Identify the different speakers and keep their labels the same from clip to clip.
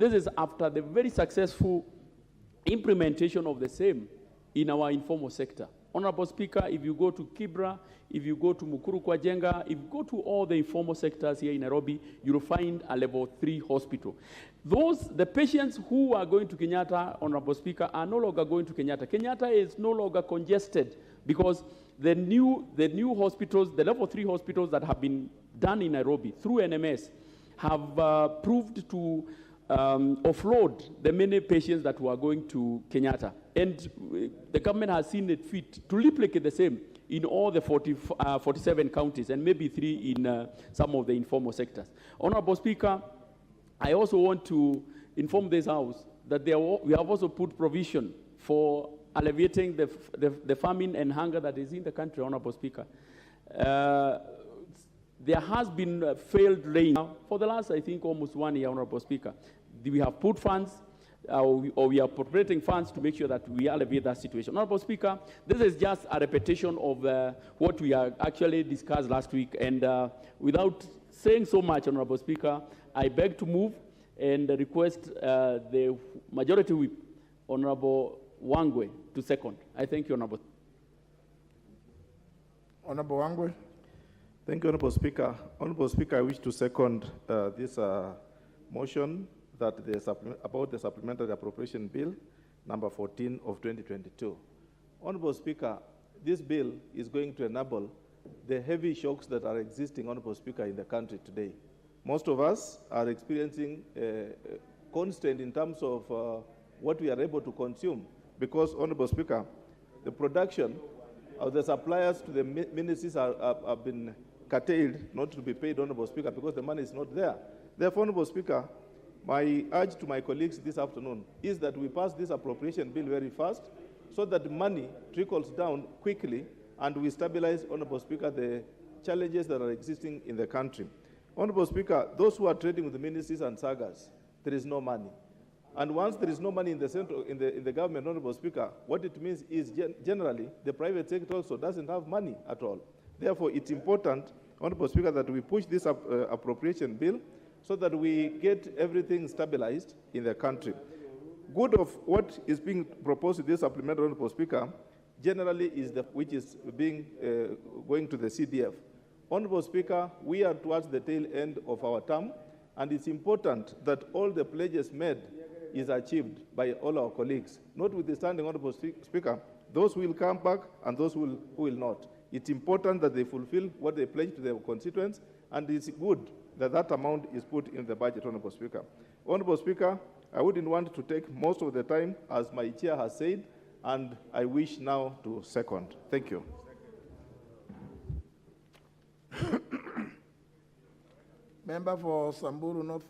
Speaker 1: This is after the very successful implementation of the same in our informal sector. Honorable Speaker, if you go to Kibra, if you go to Mukuru kwa Jenga, if you go to all the informal sectors here in Nairobi, you'll find a level 3 hospital. The patients who are going to Kenyatta, Honorable Speaker, are no longer going to Kenyatta. Kenyatta is no longer congested because the new hospitals, the level 3 hospitals that have been done in Nairobi through NMS have proved to offload the many patients that were going to Kenyatta. And the government has seen it fit to replicate the same in all the 47 counties and maybe 3 in some of the informal sectors. Honorable Speaker, I also want to inform this House that we have also put provision for alleviating the famine and hunger that is in the country, Honorable Speaker. There has been failed rain for the last, I think, almost 1 year, Honorable Speaker. We have put funds, or we are appropriating funds to make sure that we alleviate that situation. Honorable Speaker, this is just a repetition of what we actually discussed last week. And without saying so much, Honorable Speaker, I beg to move and request the Majority Whip, Honorable Wangwe, to second. I thank you, Honorable.
Speaker 2: Honorable Wangwe.
Speaker 3: Thank you, Honorable Speaker. Honorable Speaker, I wish to second this motion that about the Supplementary Appropriation Bill, number 14 of 2022. Honorable Speaker, this bill is going to enable the heavy shocks that are existing, Honorable Speaker, in the country today. Most of us are experiencing constraint in terms of what we are able to consume because, Honorable Speaker, the production of the suppliers to the ministries have been curtailed not to be paid, Honorable Speaker, because the money is not there. Therefore, Honorable Speaker, my urge to my colleagues this afternoon is that we pass this appropriation bill very fast so that money trickles down quickly and we stabilize, Honorable Speaker, the challenges that are existing in the country. Honorable Speaker, those who are trading with the ministries and sagas, there is no money. And once there is no money in the central, in the government, Honorable Speaker, what it means is generally the private sector also doesn't have money at all. Therefore, it's important, Honorable Speaker, that we push this appropriation bill so that we get everything stabilized in the country. Good of what is being proposed in this supplementary, Honorable Speaker, generally is which is being going to the CDF. Honorable Speaker, we are towards the tail end of our term, and it's important that all the pledges made is achieved by all our colleagues. Notwithstanding, Honorable Speaker, those who will come back and those who will not. It's important that they fulfill what they pledge to their constituents, and it's good that that amount is put in the budget, Honorable Speaker. Honorable Speaker, I wouldn't want to take most of the time, as my chair has said, and I wish now to second. Thank you.
Speaker 2: Member for Samburu North.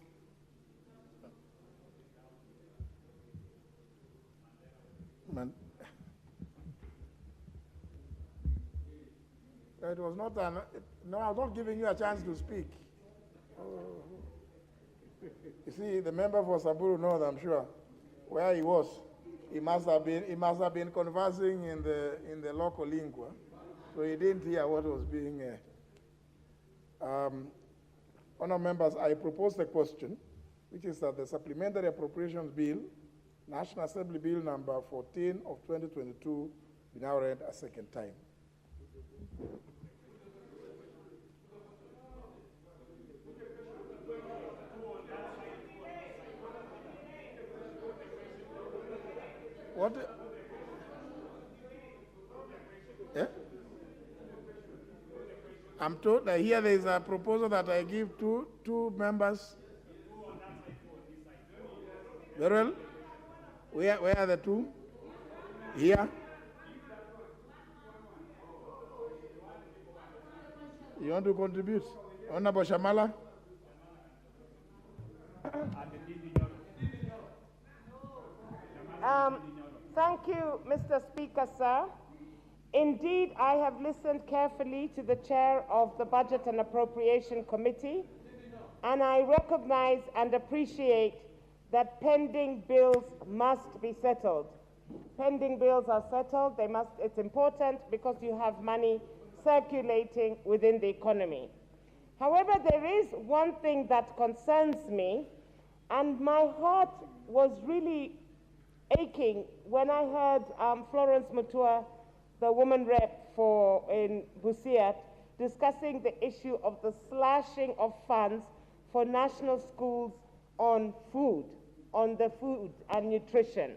Speaker 2: It was not no, I was not giving you a chance to speak. You see, the member for Samburu North, I'm sure, where he was, he must have been conversing in the local lingua, so he didn't hear what was being. Honourable members, I propose the question, which is that the Supplementary Appropriations Bill, National Assembly Bill number 14 of 2022, be now read a second time. What? Yeah? I'm told that here there is a proposal that I give two members. Very well. Where are the two? Here. You want to contribute? Honorable Shamala?
Speaker 4: Thank you, Mr. Speaker, sir. Indeed, I have listened carefully to the chair of the Budget and Appropriation Committee, and I recognize and appreciate that pending bills must be settled. Pending bills are settled. It's important because you have money circulating within the economy. However, there is one thing that concerns me, And my heart was really aching when I heard Florence Mutua, the woman rep in Busia, discussing the issue of the slashing of funds for national schools on food, on the food and nutrition.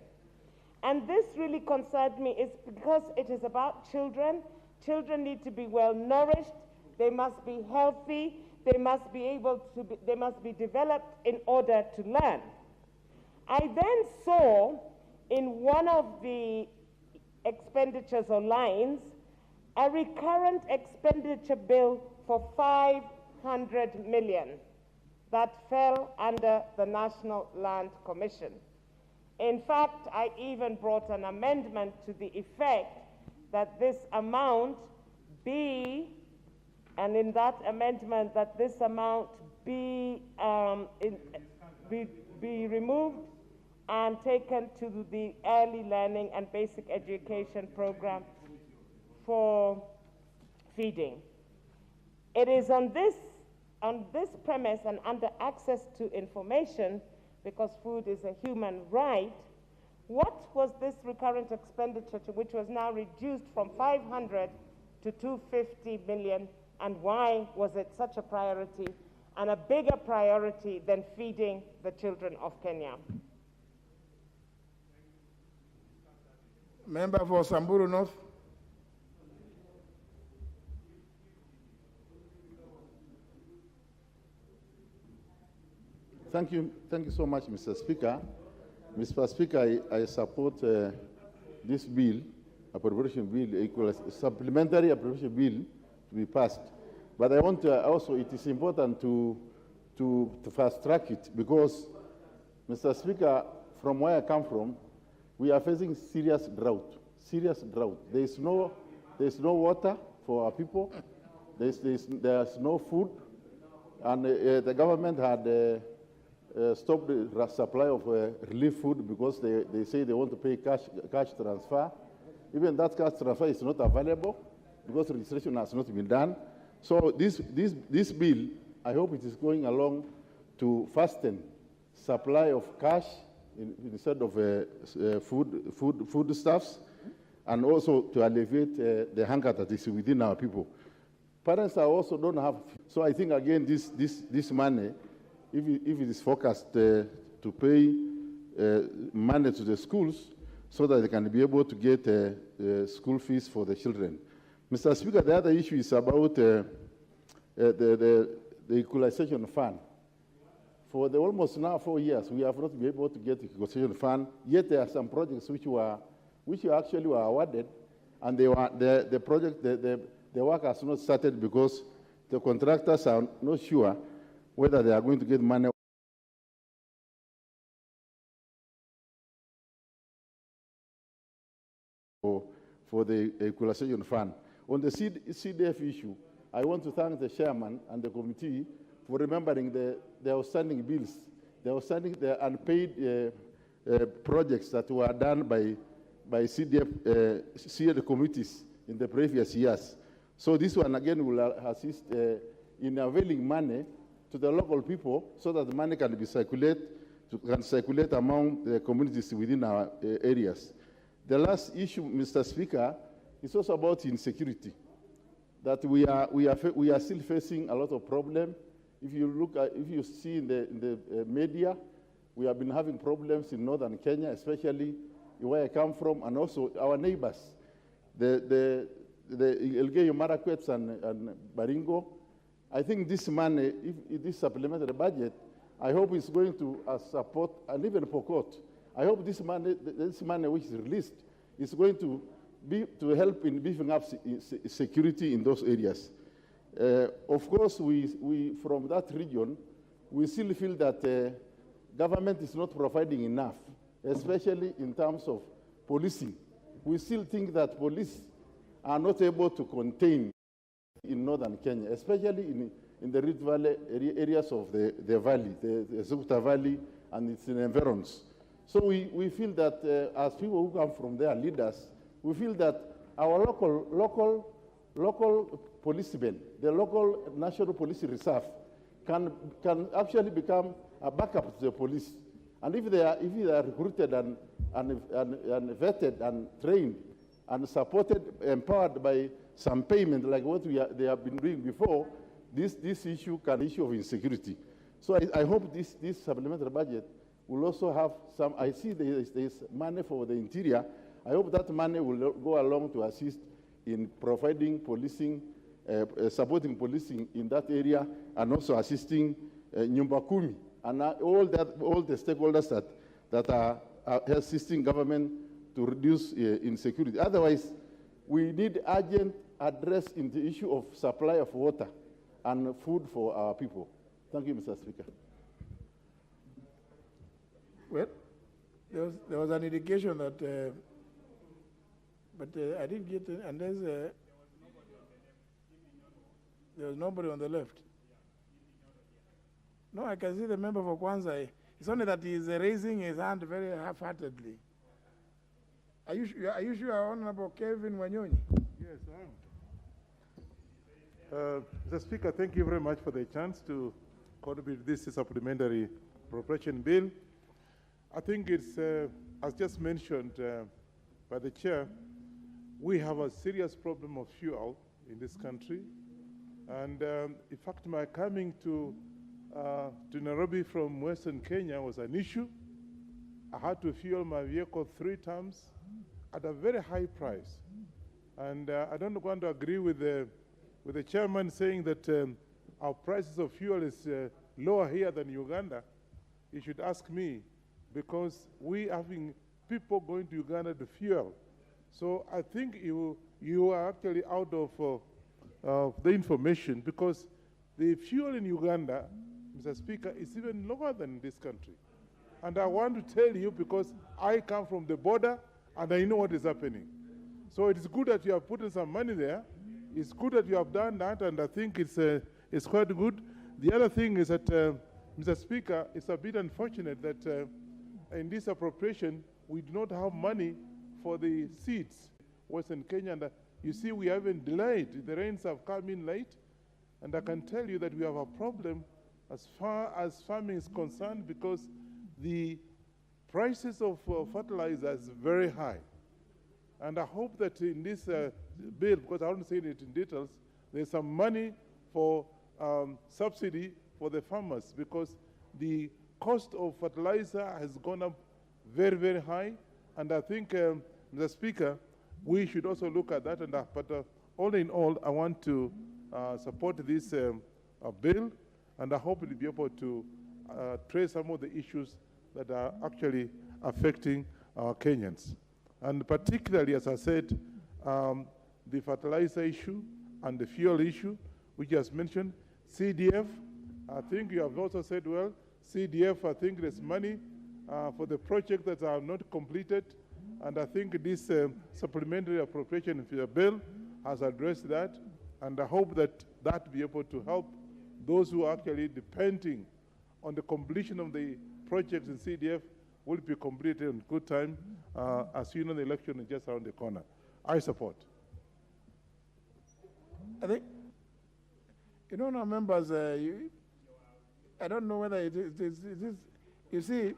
Speaker 4: And this really concerned me is because it is about children. Children need to be well nourished, they must be healthy, they must be developed in order to learn. I then saw in one of the expenditures or lines a recurrent expenditure bill for 500 million that fell under the National Land Commission. In fact, I even brought an amendment to the effect that this amount be, and in that amendment that this amount be removed and taken to the early learning and basic education program for feeding. It is on this premise and under access to information, because food is a human right, what was this recurrent expenditure which was now reduced from 500 to 250 million, and why was it such a priority and a bigger priority than feeding the children of Kenya?
Speaker 2: Member for Samburu North.
Speaker 5: Thank you so much, Mr. Speaker. Mr. Speaker, I support this bill, appropriation bill, supplementary appropriation bill to be passed. But I want to also, it is important to fast track it because, Mr. Speaker, from where I come from, we are facing serious drought. There is no water for our people. There's no food, and the government had stopped the supply of relief food because they say they want to pay cash transfer. Even that cash transfer is not available because registration has not been done. So this bill, I hope it is going along to fasten supply of cash instead of foodstuffs, and also to alleviate the hunger that is within our people. Parents also don't have, so I think again this money, if it is focused to pay money to the schools so that they can be able to get school fees for the children. Mr. Speaker, the other issue is about the equalization fund. For almost now 4 years, we have not been able to get the equalization fund, yet there are some projects which actually were awarded, and the work has not started because the contractors are not sure whether they are going to get money for the equalization fund. On the CDF issue, I want to thank the chairman and the committee for remembering the outstanding bills, the unpaid projects that were done by CDF committees in the previous years. So this one again will assist in availing money to the local people so that the money can be circulate among the communities within our areas. The last issue, Mr. Speaker, is also about insecurity. That we are still facing a lot of problems. If you see in the media, we have been having problems in northern Kenya, especially where I come from, and also our neighbors, the Elgeyo Marakwet and Baringo. I think this money, if this supplementary budget, I hope it's going to support, and even Pokot. I hope this money which is released is going to help in beefing up security in those areas. Of course, we from that region, we still feel that government is not providing enough, especially in terms of policing. We still think that police are not able to contain in northern Kenya, especially in the Rift Valley areas of the valley, the Zukuta Valley and its environs. So we feel that as people who come from there, leaders, we feel that our local policemen, the local National Police Reserve, can actually become a backup to the police. And if they are recruited and vetted and trained and supported, empowered by some payment like what they have been doing before, this issue can be an issue of insecurity. So I hope this supplementary budget will also have some. I see there is money for the interior. I hope that money will go along to assist in providing policing, supporting policing in that area, and also assisting Nyumba Kumi and all the stakeholders that are assisting government to reduce insecurity. Otherwise, we need urgent address in the issue of supply of water and food for our people. Thank you, Mr. Speaker.
Speaker 2: Well, there was an indication that, but I didn't get it, unless there was nobody on the left. No, I can see the member for Kwanzaa. It's only that he's raising his hand very half-heartedly. Are you sure, Honorable Kevin Wanyonyi?
Speaker 6: Yes, I am. Mr. Speaker, thank you very much for the chance to contribute this supplementary appropriation bill. I think it's, as just mentioned by the chair, we have a serious problem of fuel in this country. And in fact, my coming to Nairobi from Western Kenya was an issue. I had to fuel my vehicle 3 times at a very high price. And I don't want to agree with the chairman saying that our prices of fuel is lower here than Uganda. You should ask me, because we are having people going to Uganda to fuel. So I think you are actually out of the information, because the fuel in Uganda, Mr. Speaker, is even lower than this country. And I want to tell you, because I come from the border and I know what is happening. So it's good that you have put in some money there. It's good that you have done that, and I think it's quite good. The other thing is that, Mr. Speaker, it's a bit unfortunate that in this appropriation, we do not have money for the seeds, Western Kenya. And you see, we have been delayed. The rains have come in late, and I can tell you that we have a problem as far as farming is concerned, because the prices of fertilizer is very high. And I hope that in this bill, because I haven't seen it in details, there's some money for subsidy for the farmers, because the cost of fertilizer has gone up very, very high. And I think, Mr. Speaker, we should also look at that. And but all in all, I want to support this bill, and I hope we'll be able to trace some of the issues that are actually affecting our Kenyans. And particularly, as I said, the fertilizer issue and the fuel issue, which you just mentioned, CDF, I think you have also said, well, CDF, I think there's money for the projects that are not completed, and I think this supplementary appropriation bill has addressed that, and I hope that that will be able to help those who are actually depending on the completion of the projects in CDF will be completed in good time. As you know, the election is just around the corner. I support.
Speaker 2: I think, you know, now members, I don't know whether it is, you see,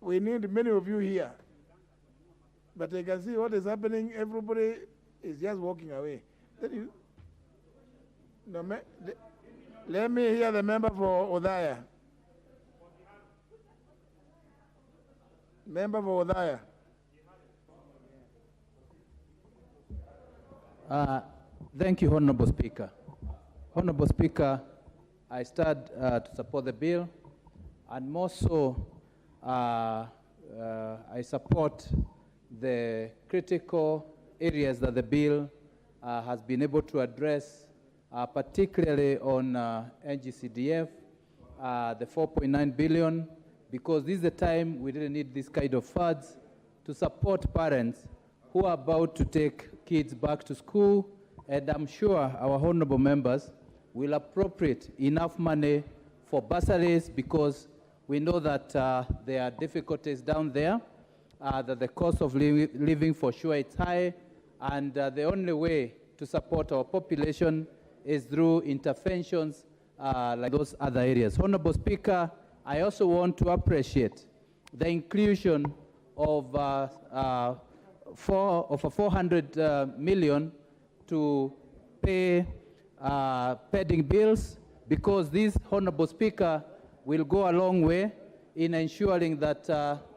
Speaker 2: we need many of you here. But you can see what is happening, everybody is just walking away. Let me hear the member for Odaya. Member for Odaya.
Speaker 7: Thank you, Honorable Speaker. Honorable Speaker, I stand to support the bill, and more so, I support the critical areas that the bill has been able to address, particularly on NGCDF, the 4.9 billion, because this is the time we really need this kind of funds to support parents who are about to take kids back to school, and I'm sure our honorable members will appropriate enough money for bursaries, because we know that there are difficulties down there, that the cost of living for sure is high, and the only way to support our population is through interventions like those other areas. Honorable Speaker, I also want to appreciate the inclusion of 400 million to pay pending bills, because this, Honorable Speaker, will go a long way in ensuring that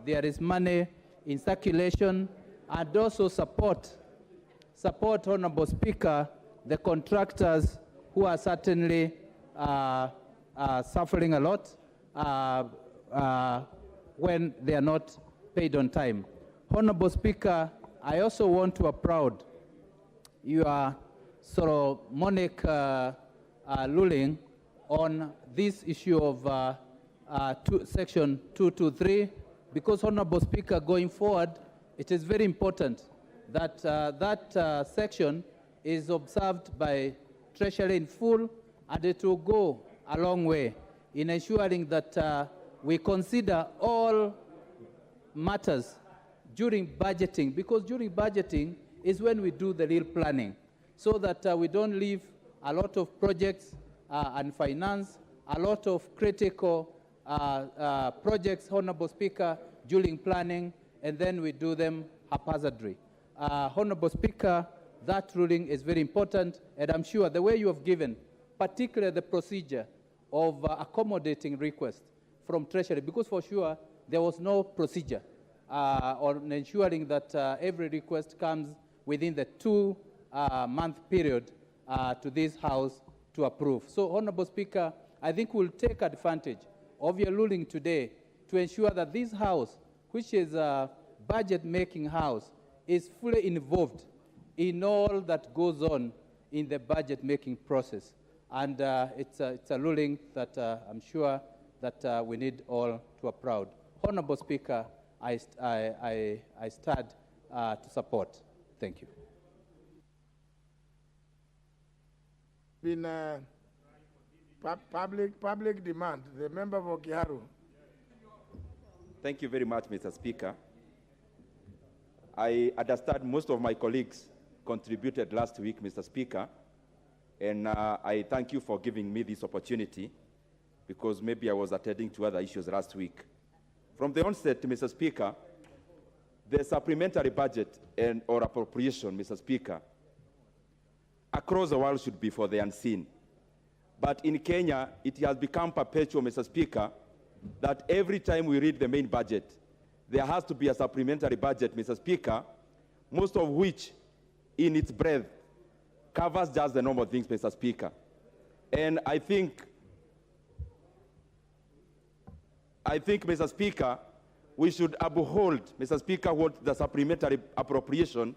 Speaker 7: there is money in circulation, and also support, Honorable Speaker, the contractors who are certainly suffering a lot when they are not paid on time. Honorable Speaker, I also want to applaud your Solomonic ruling on this issue of Section 223, because, Honorable Speaker, going forward, it is very important that that section is observed by Treasury in full, and it will go a long way in ensuring that we consider all matters during budgeting, because during budgeting is when we do the real planning, so that we don't leave a lot of projects and finance a lot of critical projects, Honorable Speaker, during planning, and then we do them haphazardly. Honorable Speaker, that ruling is very important, and I'm sure the way you have given, particularly the procedure of accommodating requests from Treasury, because for sure there was no procedure on ensuring that every request comes within the 2-month period to this House to approve. So, Honorable Speaker, I think we'll take advantage of your ruling today to ensure that this House, which is a budget-making House, is fully involved in all that goes on in the budget-making process. And it's a ruling that I'm sure that we need all to applaud. Honorable Speaker, I stand to support. Thank you.
Speaker 2: Been public demand. The member for Kiharu.
Speaker 8: Thank you very much, Mr. Speaker. I understand most of my colleagues contributed last week, Mr. Speaker, and I thank you for giving me this opportunity, because maybe I was attending to other issues last week. From the onset, Mr. Speaker, the supplementary budget or appropriation, Mr. Speaker, across the world should be for the unseen. But in Kenya, it has become perpetual, Mr. Speaker, that every time we read the main budget, there has to be a supplementary budget, Mr. Speaker, most of which, in its breadth, covers just the normal things, Mr. Speaker. And I think, Mr. Speaker, we should uphold, Mr. Speaker, what the supplementary appropriation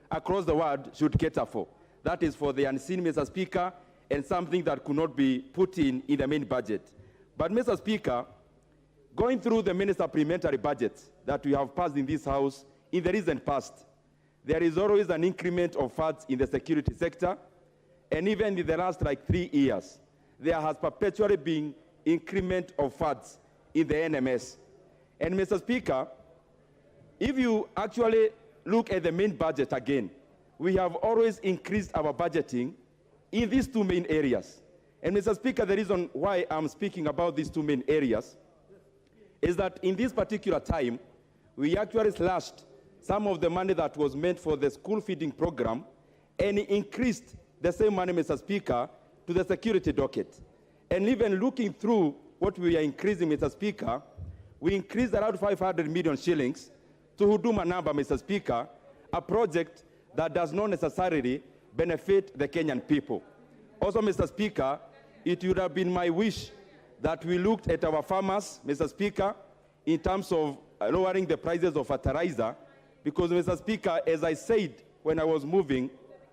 Speaker 8: across the world should cater for. That is for the unseen, Mr. Speaker, and something that could not be put in the main budget. But, Mr. Speaker, going through the many supplementary budgets that we have passed in this House in the recent past, there is always an increment of funds in the security sector, and even in the last 3 years, there has perpetually been increment of funds in the NMS. And, Mr. Speaker, if you actually look at the main budget again, we have always increased our budgeting in these two main areas. And, Mr. Speaker, the reason why I'm speaking about these two main areas is that in this particular time, we actually slashed some of the money that was meant for the school feeding program and increased the same money, Mr. Speaker, to the security docket. And even looking through what we are increasing, Mr. Speaker, we increased around 500 million shillings to Huduma Namba, Mr. Speaker, a project that does not necessarily benefit the Kenyan people. Also, Mr. Speaker, it would have been my wish that we looked at our farmers, Mr. Speaker, in terms of lowering the prices of fertilizer, because, Mr. Speaker, as I said when I was moving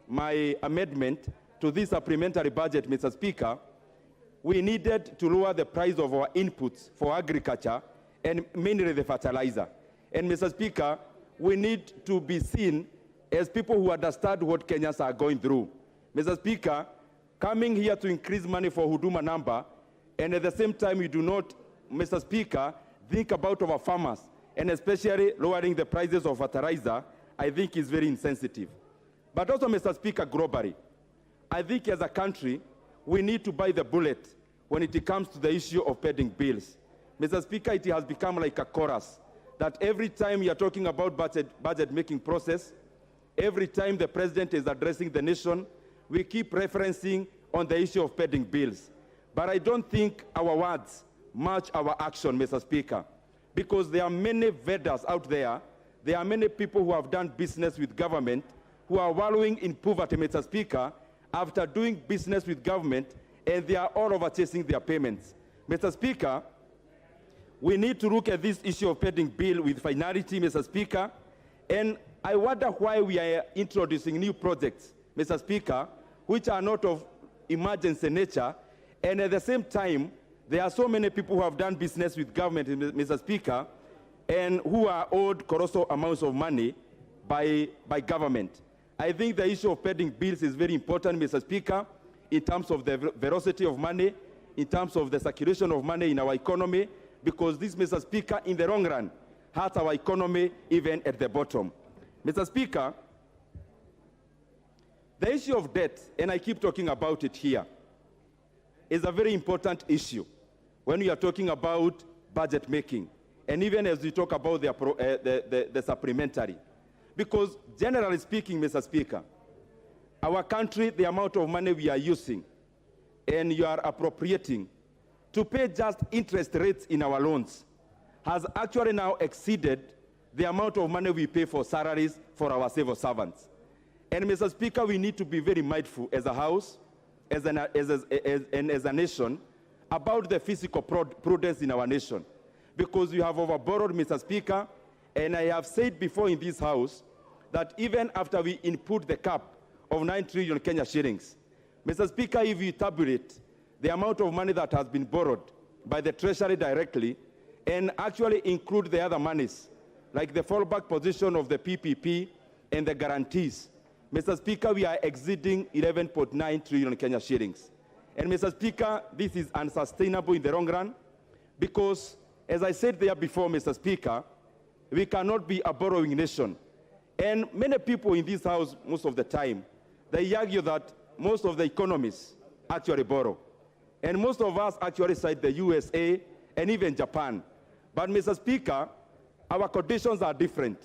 Speaker 8: my amendment to this supplementary budget, Mr. Speaker, we needed to lower the price of our inputs for agriculture, and mainly the fertilizer. And, Mr. Speaker, we need to be seen as people who understand what Kenyans are going through. Mr. Speaker, coming here to increase money for Huduma Namba, and at the same time we do not, Mr. Speaker, think about our farmers, and especially lowering the prices of fertilizer, I think is very insensitive. But also, Mr. Speaker, globally, I think as a country, we need to bite the bullet when it comes to the issue of pending bills. Mr. Speaker, it has become like a chorus, that every time you are talking about budget making process, every time the president is addressing the nation, we keep referencing on the issue of pending bills. But I don't think our words match our action, Mr. Speaker, because there are many vendors out there, there are many people who have done business with government who are wallowing in poverty, Mr. Speaker, after doing business with government, and they are all over chasing their payments. Mr. Speaker, we need to look at this issue of pending bill with finality, Mr. Speaker, and I wonder why we are introducing new projects, Mr. Speaker, which are not of emergency nature, and at the same time, there are so many people who have done business with government, Mr. Speaker, and who are owed colossal amounts of money by government. I think the issue of pending bills is very important, Mr. Speaker, in terms of the velocity of money, in terms of the circulation of money in our economy, because this, Mr. Speaker, in the long run, hurts our economy even at the bottom. Mr. Speaker, the issue of debt, and I keep talking about it here, is a very important issue when we are talking about budget making, and even as we talk about the supplementary. Because generally speaking, Mr. Speaker, our country, the amount of money we are using and you are appropriating to pay just interest rates in our loans has actually now exceeded the amount of money we pay for salaries for our civil servants. And Mr. Speaker, we need to be very mindful as a House, as a nation, about the fiscal prudence in our nation. Because we have overborrowed, Mr. Speaker, and I have said before in this House that even after we input the cap of 9 trillion Kenya shillings, Mr. Speaker, if you tabulate the amount of money that has been borrowed by the Treasury directly and actually include the other monies, like the fallback position of the PPP and the guarantees, Mr. Speaker, we are exceeding 11.9 trillion Kenya shillings. And Mr. Speaker, this is unsustainable in the long run because, as I said there before, Mr. Speaker, we cannot be a borrowing nation. And many people in this House, most of the time, they argue that most of the economies actually borrow. And most of us actually cite the USA and even Japan. But, Mr. Speaker, our conditions are different.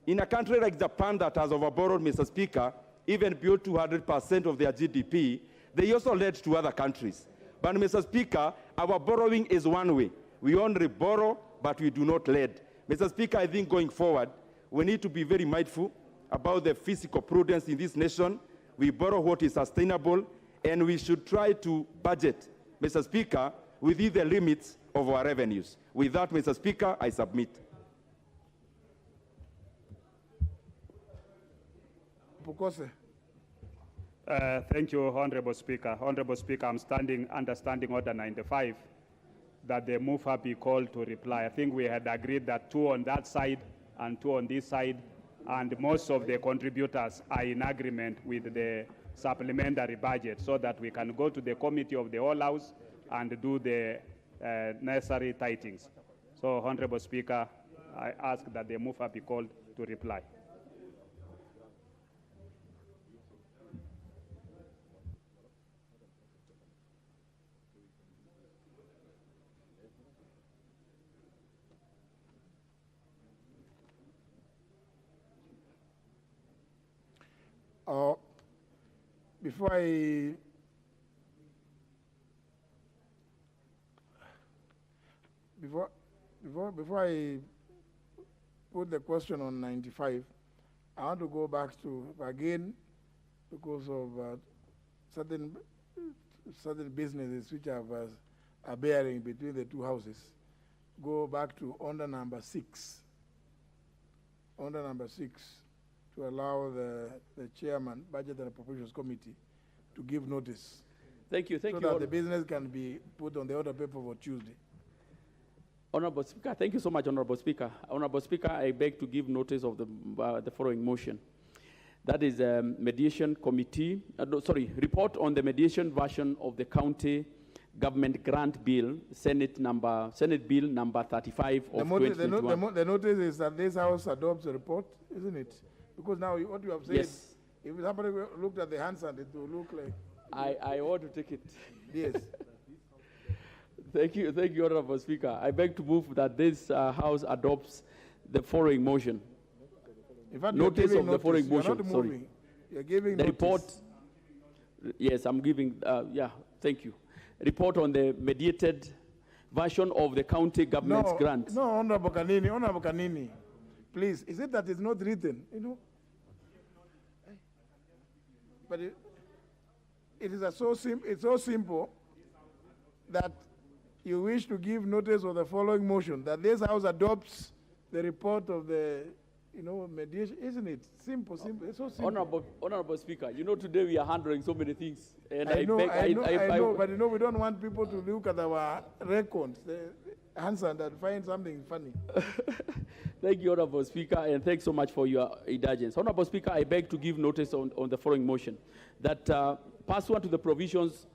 Speaker 8: In a country like Japan that has overborrowed, Mr. Speaker, even beyond 200% of their GDP, they also led to other countries. But, Mr. Speaker, our borrowing is one way. We only borrow, but we do not lend. Mr. Speaker, I think going forward, we need to be very mindful about the fiscal prudence in this nation. We borrow what is sustainable, and we should try to budget, Mr. Speaker, within the limits of our revenues. With that, Mr. Speaker, I submit.
Speaker 2: Pukose.
Speaker 9: Thank you, Honorable Speaker. Honorable Speaker, I'm understanding Order 95, that the mover be called to reply. I think we had agreed that 2 on that side and 2 on this side, and most of the contributors are in agreement with the supplementary budget so that we can go to the committee of the whole House and do the necessary tightings. So, Honorable Speaker, I ask that the mover be called to reply.
Speaker 2: Before I put the question on 95, I want to go back to again because of certain businesses which have a bearing between the two houses. Go back to order number 6. Order number 6. To allow the chairman, Budget and Appropriations Committee, to give notice.
Speaker 1: Thank you.
Speaker 2: So that the business can be put on the order paper for Tuesday.
Speaker 1: Honorable Speaker, thank you so much, Honorable Speaker. Honorable Speaker, I beg to give notice of the following motion. That is mediation committee, report on the mediation version of the county government grant bill, Senate bill number 35 of 2021.
Speaker 2: The notice is that this House adopts a report, isn't it? Because now what you have said,
Speaker 1: yes.
Speaker 2: If somebody looked at the hands, it will look like...
Speaker 1: I want to take it.
Speaker 2: Yes.
Speaker 1: Thank you, Honorable Speaker. I beg to move that this House adopts the following motion.
Speaker 2: In fact,
Speaker 1: Notice of the following
Speaker 2: you're
Speaker 1: motion.
Speaker 2: not
Speaker 1: Sorry.
Speaker 2: moving. You're giving
Speaker 1: The
Speaker 2: notice.
Speaker 1: report, yes, I'm giving, thank you. Report on the mediated version of the county government's grant.
Speaker 2: No, Honorable Kanini, please, is it that it's not written, you know? But it is it's so simple that you wish to give notice of the following motion, that this House adopts the report of the, mediation, isn't it? Simple, it's so simple.
Speaker 1: Honorable Speaker, today we are handling so many things. And
Speaker 2: I know,
Speaker 1: beg,
Speaker 2: but we don't want people to look at our records, answer and find something funny.
Speaker 1: Thank you, Honorable Speaker, and thanks so much for your indulgence. Honorable Speaker, I beg to give notice on the following motion, that pursuant to the provisions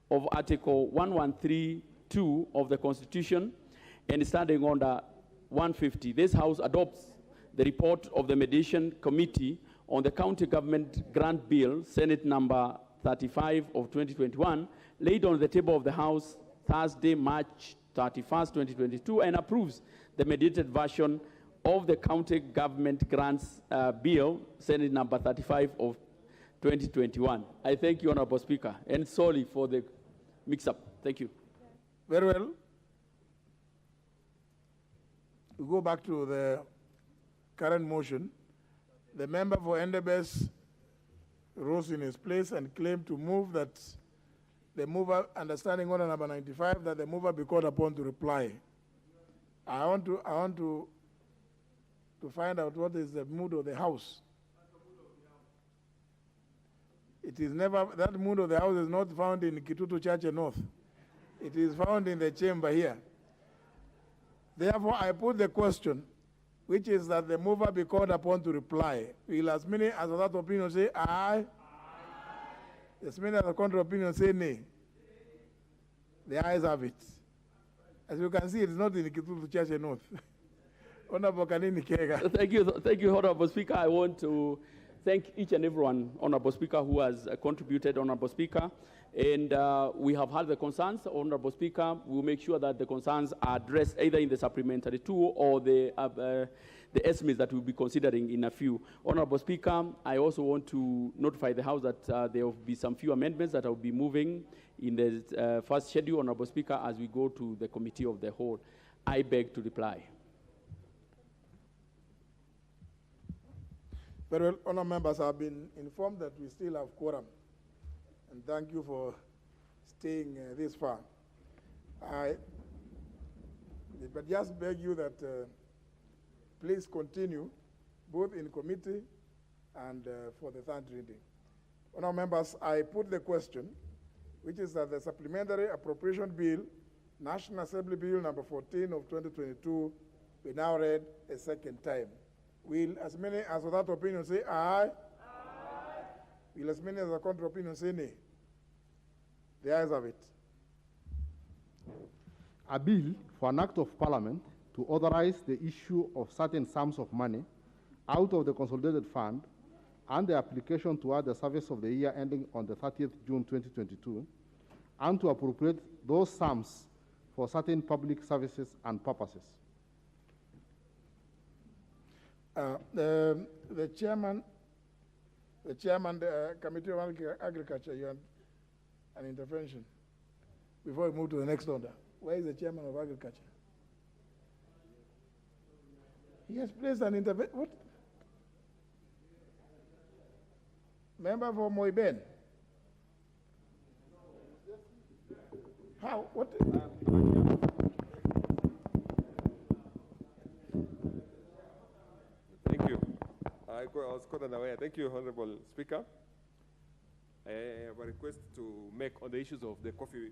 Speaker 1: of Article 113(2) of the Constitution and standing under 150, this House adopts the report of the Mediation Committee on the County Government Grant Bill, Senate number 35 of 2021, laid on the table of the House Thursday, March 31st, 2022, and approves the mediated version of the County Government Grants Bill, Senate number 35 of 2021. I thank you, Honorable Speaker, and sorry for the mix-up. Thank you.
Speaker 2: Very well. We go back to the current motion. The member for Endebess rose in his place and claimed to move that the mover, understanding order number 95, that the mover be called upon to reply. I want to find out what is the mood of the House. It is never, that mood of the House is not found in Kitutu Church North. It is found in the chamber here. Therefore, I put the question, which is that the mover be called upon to reply. Will as many as of that opinion say aye? As many as the contrary opinion say nay. The ayes have it. As you can see, it is not in the Kitutu Church North. Honorable Kanini Kega.
Speaker 1: Thank you, Honorable Speaker. I want to thank each and everyone, Honorable Speaker, who has contributed, Honorable Speaker. And we have had the concerns, Honorable Speaker. We will make sure that the concerns are addressed either in the supplementary tool or the estimates that we'll be considering in a few. Honorable Speaker, I also want to notify the House that there will be some few amendments that I will be moving in the first schedule, Honorable Speaker, as we go to the Committee of the Whole. I beg to reply.
Speaker 2: Very well, honourable members have been informed that we still have quorum. And thank you for staying this far. But just beg you that please continue, both in committee and for the third reading. Honourable members, I put the question, which is that the Supplementary Appropriation Bill, National Assembly Bill number 14 of 2022, be now read a second time. Will as many as of that opinion say aye? Aye. Will as many as the contrary opinion say nay? The ayes have it.
Speaker 10: A bill for an act of parliament to authorize the issue of certain sums of money out of the consolidated fund and the application toward the service of the year ending on the 30th June 2022, and to appropriate those sums for certain public services and purposes.
Speaker 2: The chairman, the Committee of Agriculture, you have an intervention before we move to the next order. Where is the chairman of Agriculture? He has placed an intervention. What? Member for Moiben. How? What?
Speaker 11: Thank you. I was caught unaware. Thank you, Honorable Speaker. I have a request to make on the issues of the coffee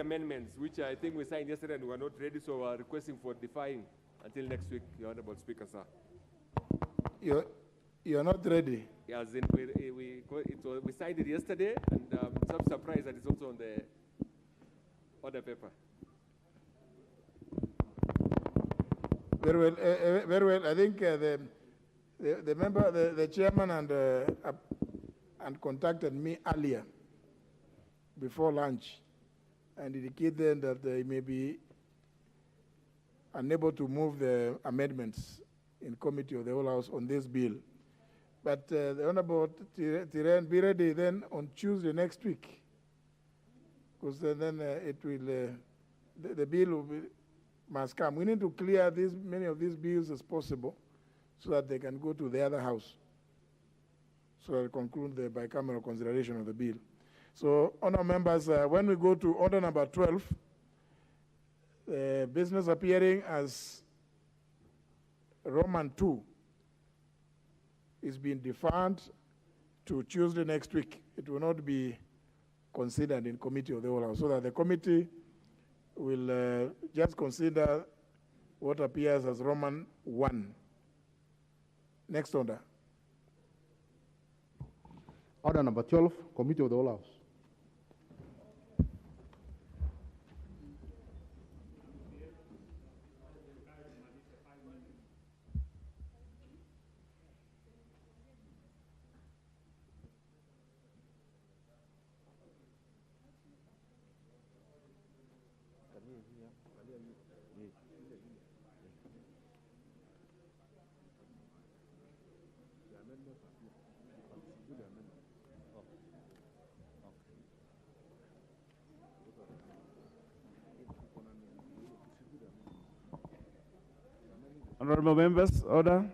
Speaker 11: amendments, which I think we signed yesterday and we were not ready, so we are requesting for deferring until next week, Your Honorable Speaker, sir.
Speaker 2: You're not ready?
Speaker 11: As in, we signed it yesterday, and some surprise that it's also on the order paper.
Speaker 2: Very well. I think the member, the chairman, and contacted me earlier before lunch and indicate then that they may be unable to move the amendments in committee of the whole House on this bill. But the Honorable Tiren, be ready then on Tuesday next week, because then it will, the bill will must come. We need to clear many of these bills as possible so that they can go to the other House, so that we conclude the bicameral consideration of the bill. So, honourable members, when we go to order number 12, business appearing as Roman 2 is being deferred to Tuesday next week. It will not be considered in committee of the whole House, so that the committee will just consider what appears as Roman 1. Next order.
Speaker 10: Order number 12, Committee of the Whole House.
Speaker 12: Honorable members, order.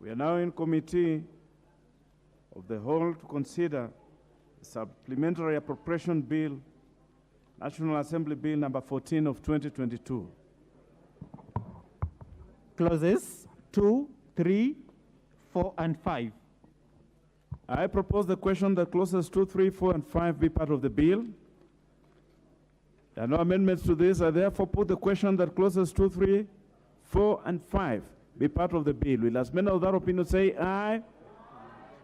Speaker 12: We are now in committee of the whole to consider the supplementary appropriation bill, National Assembly Bill number 14 of 2022.
Speaker 13: Clauses 2, 3, 4, and 5.
Speaker 12: I propose the question that clauses 2, 3, 4, and 5 be part of the bill. There are no amendments to this. I therefore put the question that clauses 2, 3, 4, and 5 be part of the bill. Will as many of that opinion say aye?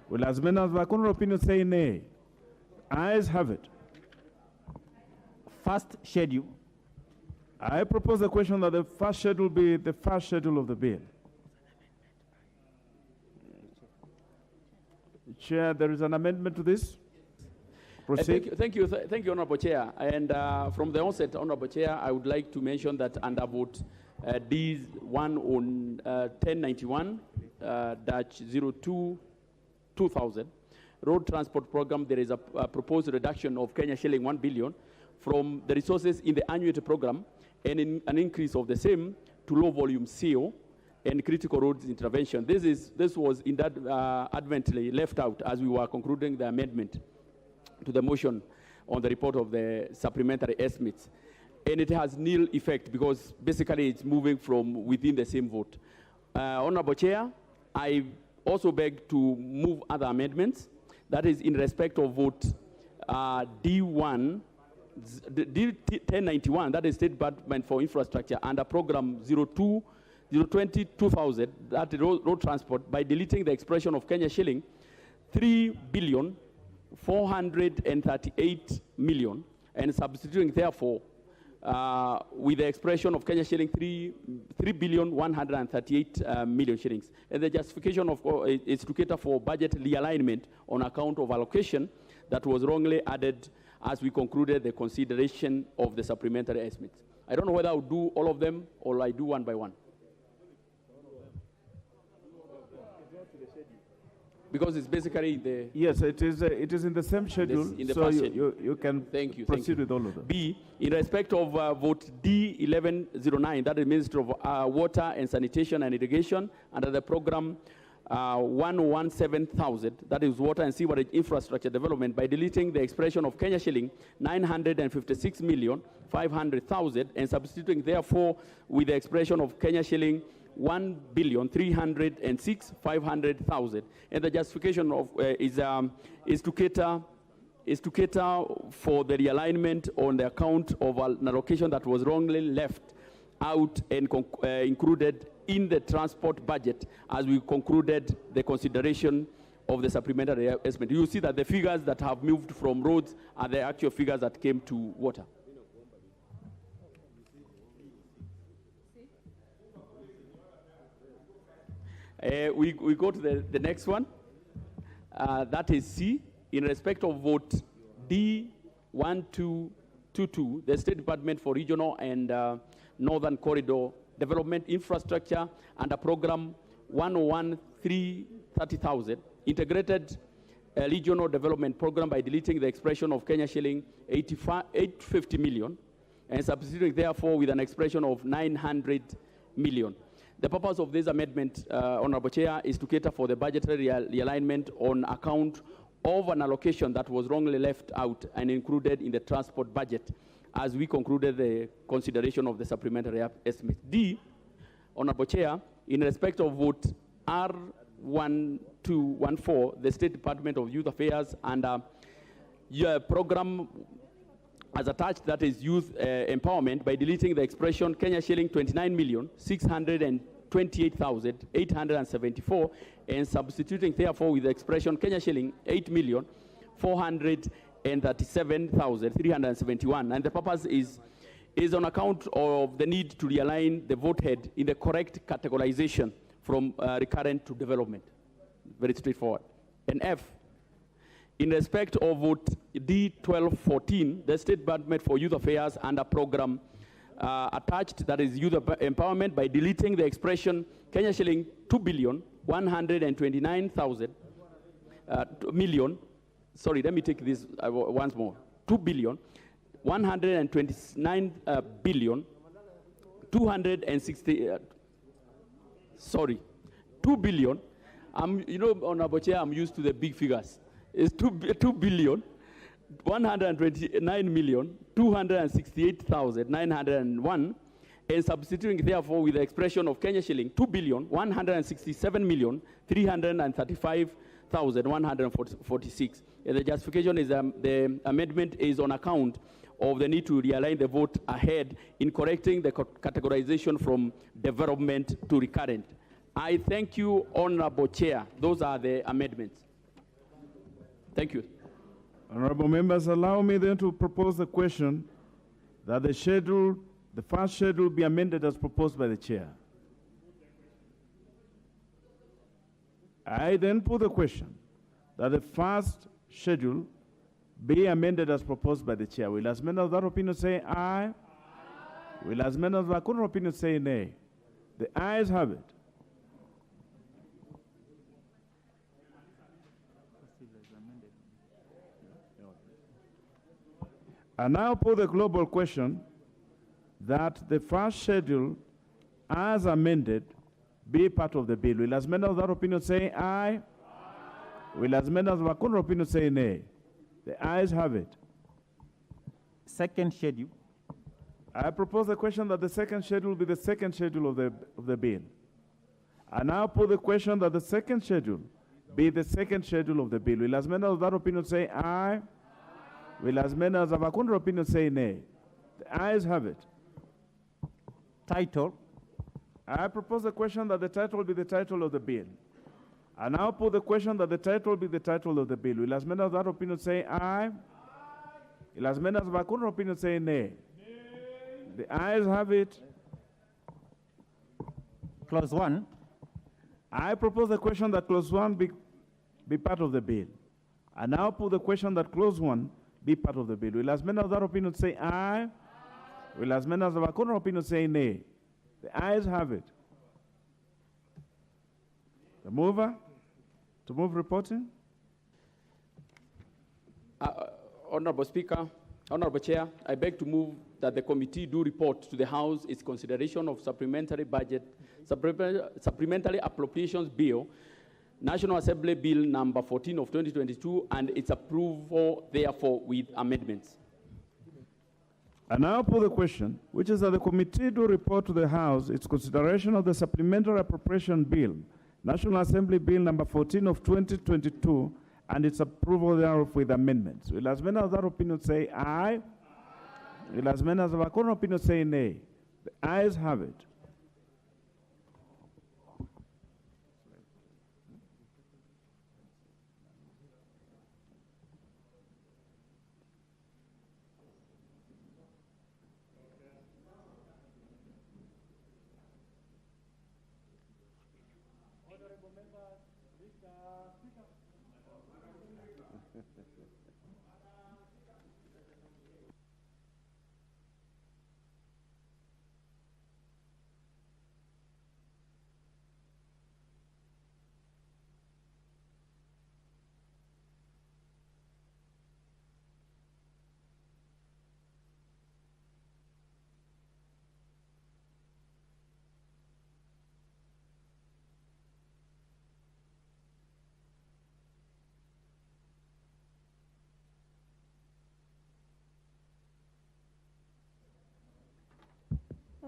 Speaker 12: Will as many of the contrary opinion say nay? Ayes have it.
Speaker 13: First schedule.
Speaker 12: I propose the question that the first schedule be the first schedule of the bill. Chair, there is an amendment to this. Proceed.
Speaker 1: Thank you, Honorable Chair. And from the onset, Honorable Chair, I would like to mention that under vote D1 on 1091-02-2000, Road Transport Program, there is a proposed reduction of Kenya shilling 1 billion from the resources in the annuity program and an increase of the same to low volume CO and critical roads intervention. This was inadvertently left out as we were concluding the amendment to the motion on the report of the supplementary estimates. And it has nil effect because basically it's moving from within the same vote. Honorable Chair, I also beg to move other amendments. That is in respect of vote D1, D1091, that is State Department for Infrastructure, under program 020-2000, that road transport, by deleting the expression of Kenya shilling 3,438 million and substituting therefore with the expression of Kenya shilling 3,138 million shillings. And the justification of is to cater for budget realignment on account of allocation that was wrongly added as we concluded the consideration of the supplementary estimates. I don't know whether I'll do all of them or I do one by one. Because it's basically the...
Speaker 12: Yes, it is in the same schedule,
Speaker 1: in the
Speaker 12: so
Speaker 1: first schedule.
Speaker 12: you can proceed with all of them.
Speaker 1: B, in respect of vote D1109, that is Ministry of Water and Sanitation and Irrigation, under the program 117,000, that is Water and Sewerage Infrastructure Development, by deleting the expression of Kenya shilling 956,500,000 and substituting therefore with the expression of Kenya shilling 1,306,500,000, and the justification of is to cater for the realignment on the account of an allocation that was wrongly left out and included in the transport budget as we concluded the consideration of the supplementary estimate. You see that the figures that have moved from roads are the actual figures that came to water. We go to the next one. That is C. In respect of vote D1222, the State Department for Regional and Northern Corridor Development Infrastructure under program 101,330,000, integrated regional development program by deleting the expression of Kenya shilling 850 million and substituting therefore with an expression of 900 million. The purpose of this amendment, Honorable Chair, is to cater for the budgetary realignment on account of an allocation that was wrongly left out and included in the transport budget as we concluded the consideration of the supplementary estimate. D, Honorable Chair, in respect of vote R1214, the State Department of Youth Affairs and program as attached, that is youth empowerment, by deleting the expression Kenya shilling 29,628,874 and substituting therefore with the expression Kenya shilling 8,437,371. And the purpose is on account of the need to realign the vote head in the correct categorization from recurrent to development. Very straightforward. And F, in respect of vote D1214, the State Department for Youth Affairs under program attached, that is youth empowerment, by deleting the expression Kenya shilling 2,129,000 million. Sorry, let me take this once more. 2,129 billion 260. Sorry, 2 billion. You know, Honorable Chair, I'm used to the big figures. It's 2 billion 129 million 268,901, and substituting therefore with the expression of Kenya shilling 2,167,335,146. And the justification is the amendment is on account of the need to realign the vote ahead in correcting the categorization from development to recurrent. I thank you, Honorable Chair. Those are the amendments. Thank you.
Speaker 12: Honorable members, allow me then to propose the question that the first schedule be amended as proposed by the chair. I then put the question that the first schedule be amended as proposed by the chair. Will as many of that opinion say aye? Aye. Will as many of that opinion say nay? The ayes have it. I now put the global question that the first schedule, as amended, be part of the bill. Will as many of that opinion say aye? Aye. Will as many of that opinion say nay? The ayes have it.
Speaker 13: Second schedule.
Speaker 12: I propose the question that the second schedule be the second schedule of the bill. I now put the question that the second schedule be the second schedule of the bill. Will as many of that opinion say aye? Will as many as Avakundra opinion say nay? The ayes have it.
Speaker 13: Title.
Speaker 12: I propose the question that the title be the title of the bill. I now put the question that the title be the title of the bill. Will as many of that opinion say aye? Will as many as Avakundra opinion say nay? The ayes have it.
Speaker 13: Clause 1.
Speaker 12: I propose the question that clause 1 be part of the bill. I now put the question that clause 1 be part of the bill. Will as many of that opinion say aye? Aye. Will as many as of our current opinion say nay? The ayes have it. The mover to move reporting.
Speaker 1: Honorable Speaker, Honorable Chair, I beg to move that the committee do report to the House its consideration of supplementary appropriations bill, National Assembly Bill number 14 of 2022, and its approval therefore with amendments.
Speaker 12: I now put the question, which is that the committee do report to the House its consideration of the supplementary appropriation bill, National Assembly Bill number 14 of 2022, and its approval thereof with amendments. Will as many of that opinion say aye? Aye. Will as many as of our current opinion say nay? The ayes have it.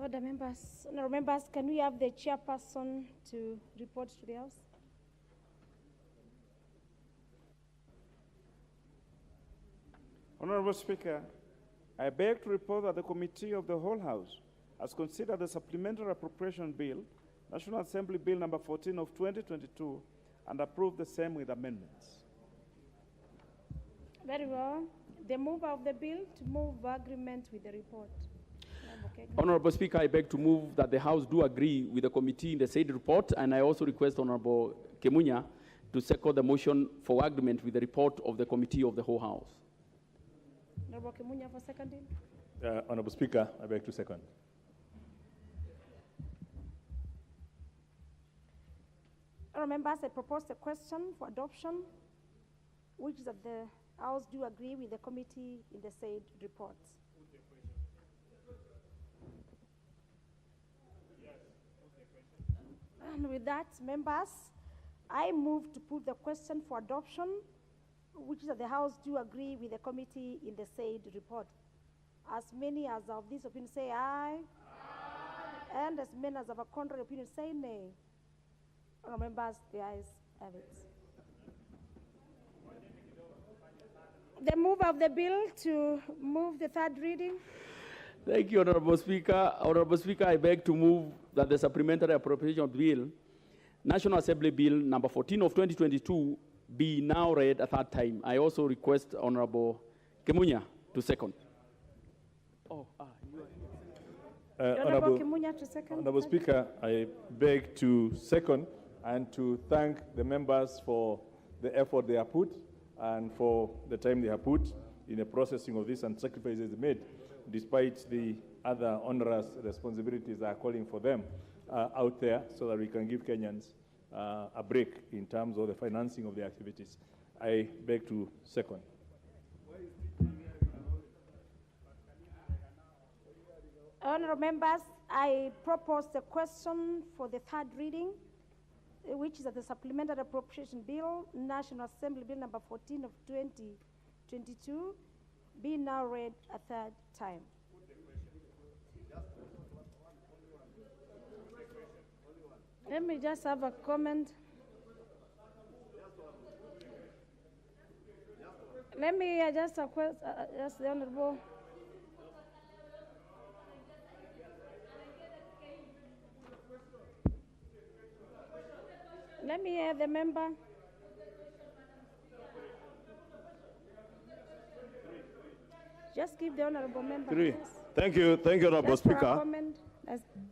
Speaker 14: Order members, honorable members, can we have the chairperson to report to the House?
Speaker 12: Honorable Speaker, I beg to report that the Committee of the Whole House has considered the Supplementary Appropriation Bill, National Assembly Bill number 14 of 2022, and approved the same with amendments.
Speaker 14: Very well. The mover of the bill to move agreement with the report. Okay.
Speaker 1: Honorable Speaker, I beg to move that the House do agree with the committee in the said report, and I also request Honorable Kemunya to second the motion for agreement with the report of the Committee of the Whole House.
Speaker 14: Honorable Kemunya for seconding.
Speaker 15: Honorable Speaker, I beg to second.
Speaker 14: Honorable members, I propose the question for adoption, which is that the House do agree with the committee in the said report. And with that, members, I move to put the question for adoption, which is that the House do agree with the committee in the said report. As many as of this opinion say aye. Aye. And as many as of a contrary opinion say nay. Honorable members, the ayes have it. The move of the bill to move the third reading.
Speaker 1: Thank you, Honorable Speaker. Honorable Speaker, I beg to move that the Supplementary Appropriation Bill, National Assembly Bill number 14 of 2022, be now read a third time. I also request Honorable Kemunya to second.
Speaker 14: Honorable Kemunya to second.
Speaker 15: Honorable Speaker, I beg to second and to thank the members for the effort they have put and for the time they have put in the processing of this and sacrifices made, despite the other onerous responsibilities that are calling for them out there, so that we can give Kenyans a break in terms of the financing of the activities. I beg to second.
Speaker 14: Honorable members, I propose the question for the third reading, which is the Supplementary Appropriation Bill, National Assembly Bill number 14 of 2022, be now read a third time. Let me just have a comment. Let me just ask the Honorable. Let me hear the member. Just give the honorable member.
Speaker 16: Three.
Speaker 14: Yes.
Speaker 16: Thank you, Honorable
Speaker 14: Just for a
Speaker 16: Speaker.
Speaker 14: comment.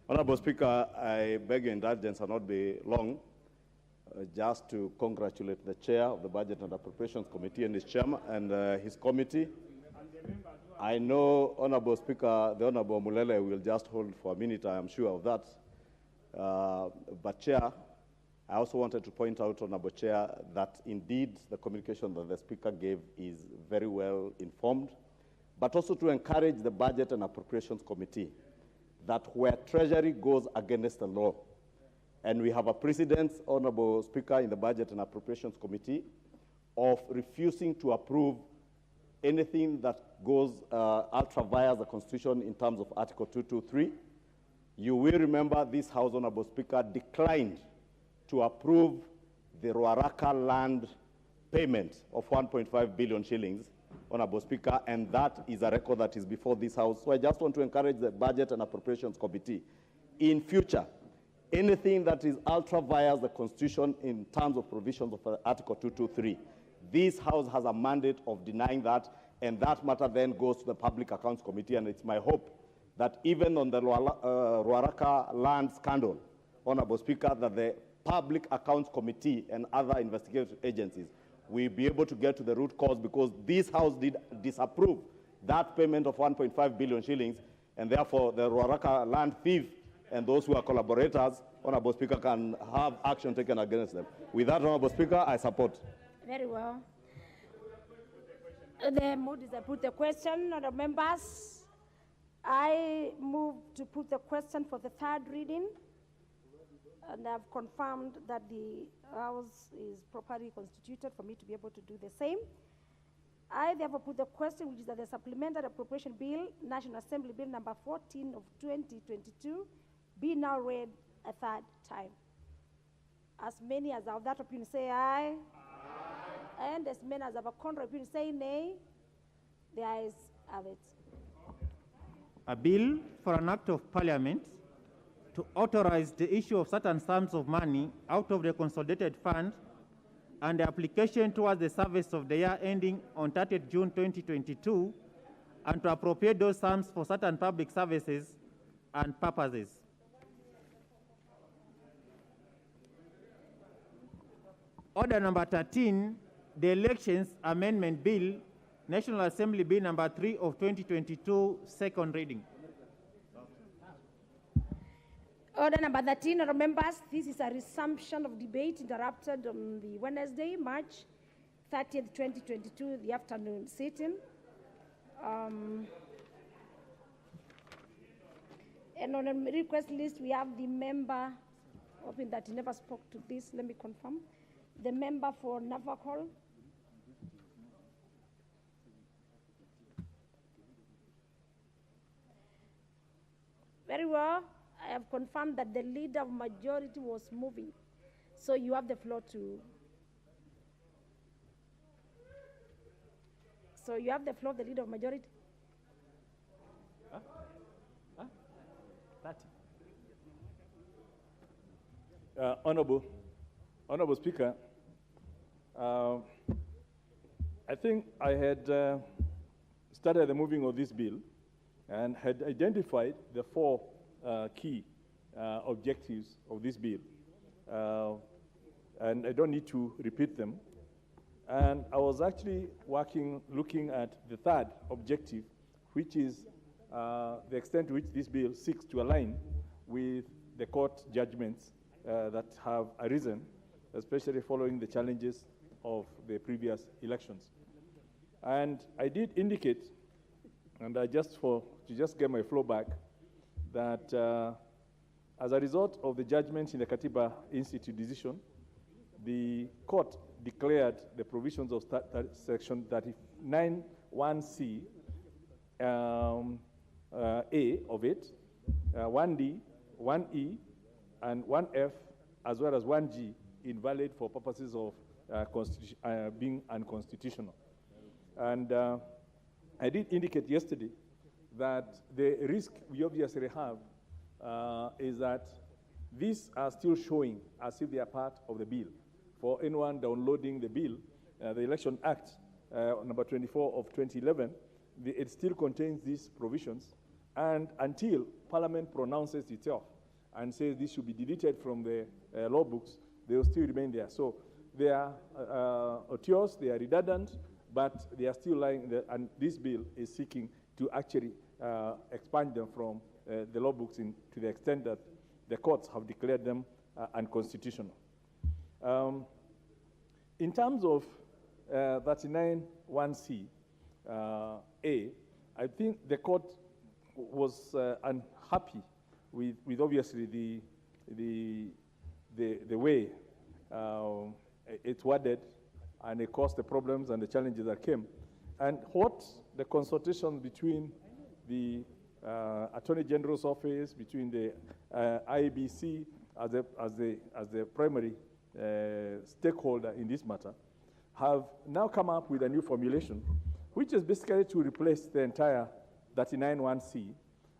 Speaker 16: Honorable Speaker, I beg your indulgence and not be long, just to congratulate the chair of the Budget and Appropriations Committee and his chairman and his committee. I know, Honorable Speaker, the Honorable Mulele will just hold for a minute, I am sure of that. But Chair, I also wanted to point out, Honorable Chair, that indeed the communication that the Speaker gave is very well informed, but also to encourage the Budget and Appropriations Committee that where Treasury goes against the law, and we have a precedent, Honorable Speaker, in the Budget and Appropriations Committee of refusing to approve anything that goes ultra via the Constitution in terms of Article 223. You will remember this House, Honorable Speaker, declined to approve the Ruaraka land payment of 1.5 billion shillings, Honorable Speaker, and that is a record that is before this House. So I just want to encourage the Budget and Appropriations Committee, in future, anything that is ultra via the Constitution in terms of provisions of Article 223, this House has a mandate of denying that, and that matter then goes to the Public Accounts Committee, and it's my hope that even on the Ruaraka land scandal, Honorable Speaker, that the Public Accounts Committee and other investigative agencies will be able to get to the root cause, because this House did disapprove that payment of 1.5 billion shillings, and therefore the Ruaraka land thief and those who are collaborators, Honorable Speaker, can have action taken against them. With that, Honorable Speaker, I support.
Speaker 14: Very well. The mood is I put the question. Honorable members, I move to put the question for the third reading, and I've confirmed that the House is properly constituted for me to be able to do the same. I therefore put the question, which is that the Supplementary Appropriation Bill, National Assembly Bill number 14 of 2022, be now read a third time. As many as are of that opinion say aye. Aye. And as many as have a contrary opinion say nay. The ayes have it.
Speaker 13: A bill for an act of parliament to authorize the issue of certain sums of money out of the consolidated fund and the application towards the service of the year ending on 30th June 2022 and to appropriate those sums for certain public services and purposes. Order number 13, the Elections Amendment Bill, National Assembly Bill number 3 of 2022, second reading.
Speaker 14: Order number 13, honourable members, this is a resumption of debate interrupted on the Wednesday, March 30th, 2022, the afternoon sitting. And on the request list, we have the member, hoping that he never spoke to this, let me confirm. The member for Navakol. Very well. I have confirmed that the leader of majority was moving. So you have the floor to. So you have the floor, the leader of majority.
Speaker 15: Honorable Speaker, I think I had started the moving of this bill and had identified the four key objectives of this bill. And I don't need to repeat them. And I was actually looking at the third objective, which is the extent to which this bill seeks to align with the court judgments that have arisen, especially following the challenges of the previous elections. And I did indicate, and to just get my flow back, that as a result of the judgments in the Katiba Institute decision, the court declared the provisions of section 39(1)(c) A of it, 1D, 1E, and 1F, as well as 1G, invalid for purposes of being unconstitutional. And I did indicate yesterday that the risk we obviously have is that these are still showing as if they are part of the bill. For anyone downloading the bill, the Election Act number 24 of 2011, it still contains these provisions, and until Parliament pronounces itself and says this should be deleted from the law books, they will still remain there. So they are otious, they are redundant, but they are still lying there, and this bill is seeking to actually expand them from the law books to the extent that the courts have declared them unconstitutional. In terms of 39(1)(c) A, I think the court was unhappy with obviously the way it's worded, and it caused the problems and the challenges that came. And what the consultation between the Attorney General's office, between the IEBC as the primary stakeholder in this matter, have now come up with a new formulation, which is basically to replace the entire 39(1)(c)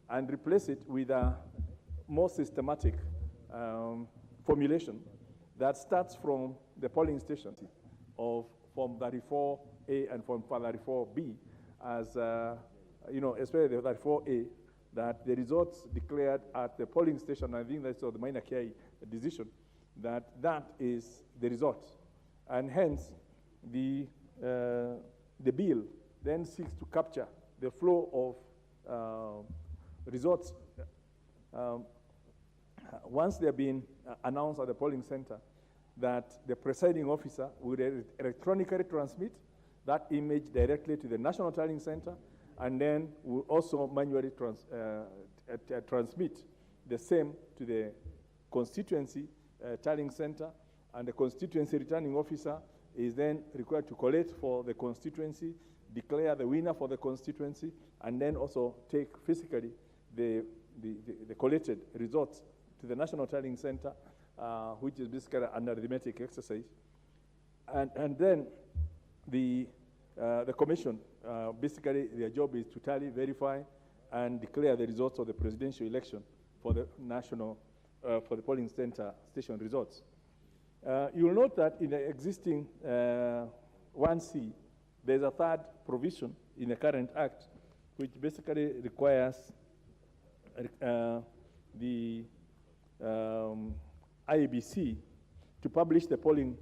Speaker 15: and replace it with a more systematic formulation that starts from the polling station of Form 34A and Form 34B, as especially the 34A, that the results declared at the polling station, I think that's the Maina Kiai decision, that is the result. And hence, the bill then seeks to capture the flow of results once they're being announced at the polling center, that the presiding officer will electronically transmit that image directly to the National Tallying Center, and then will also manually transmit the same to the constituency tallying center, and the constituency returning officer is then required to collect for the constituency declare the winner for the constituency, and then also take physically the collated results to the National Tallying Center, which is basically an arithmetic exercise. And then the commission, basically their job is to tally, verify, and declare the results of the presidential election for the national, for the polling center station results. You will note that in the existing 1C, there's a third provision in the current act, which basically requires the IEBC to publish the polling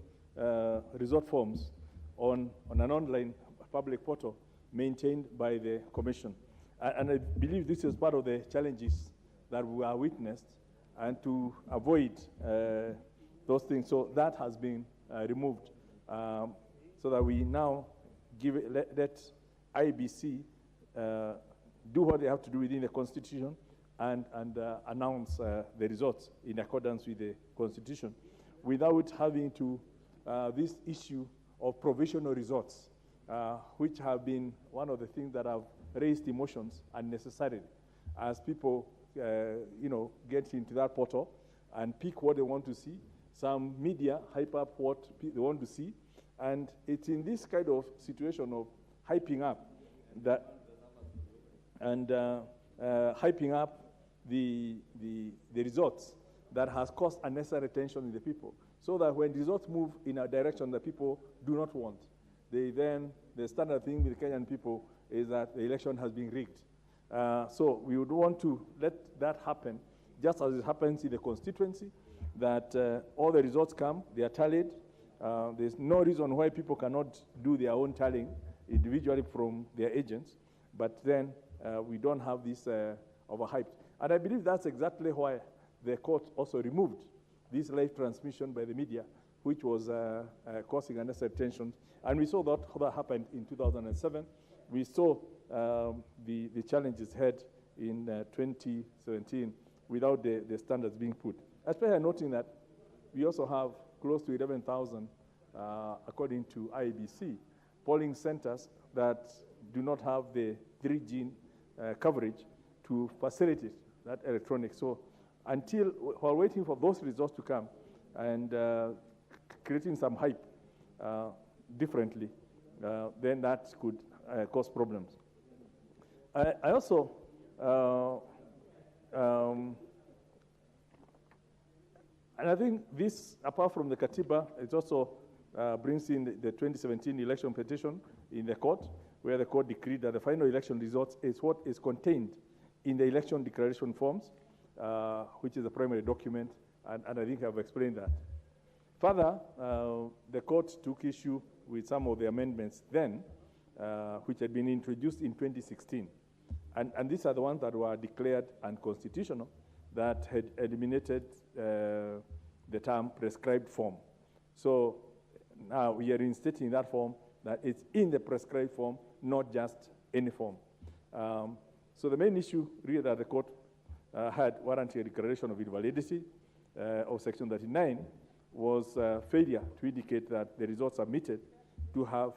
Speaker 15: result forms on an online public portal maintained by the commission. And I believe this is part of the challenges that we are witnessed, and to avoid those things. So that has been removed, so that we now let IEBC do what they have to do within the Constitution and announce the results in accordance with the Constitution, without having to this issue of provisional results, which have been one of the things that have raised emotions unnecessarily, as people get into that portal and pick what they want to see. Some media hype up what they want to see, and it's in this kind of situation of hyping up that and hyping up the results that has caused unnecessary tension in the people, so that when results move in a direction that people do not want, the standard thing with the Kenyan people is that the election has been rigged. So we would want to let that happen, just as it happens in the constituency, that all the results come, they are tallied. There's no reason why people cannot do their own tallying individually from their agents, but then we don't have this overhyped. And I believe that's exactly why the court also removed this live transmission by the media, which was causing unnecessary tension. And we saw that happened in 2007. We saw the challenges had in 2017 without the standards being put. Especially noting that we also have close to 11,000, according to IEBC, polling centers that do not have the 3G coverage to facilitate that electronic. So while waiting for those results to come and creating some hype differently, then that could cause problems. I also, and I think this, apart from the Katiba, it also brings in the 2017 election petition in the court, where the court decreed that the final election results is what is contained in the election declaration forms, which is the primary document, and I think I've explained that. Further, the court took issue with some of the amendments then, which had been introduced in 2016. And these are the ones that were declared unconstitutional, that had eliminated the term prescribed form. So now we are reinstating that form, that it's in the prescribed form, not just any form. So the main issue really that the court had warranting a declaration of invalidity of Section 39 was failure to indicate that the results submitted to have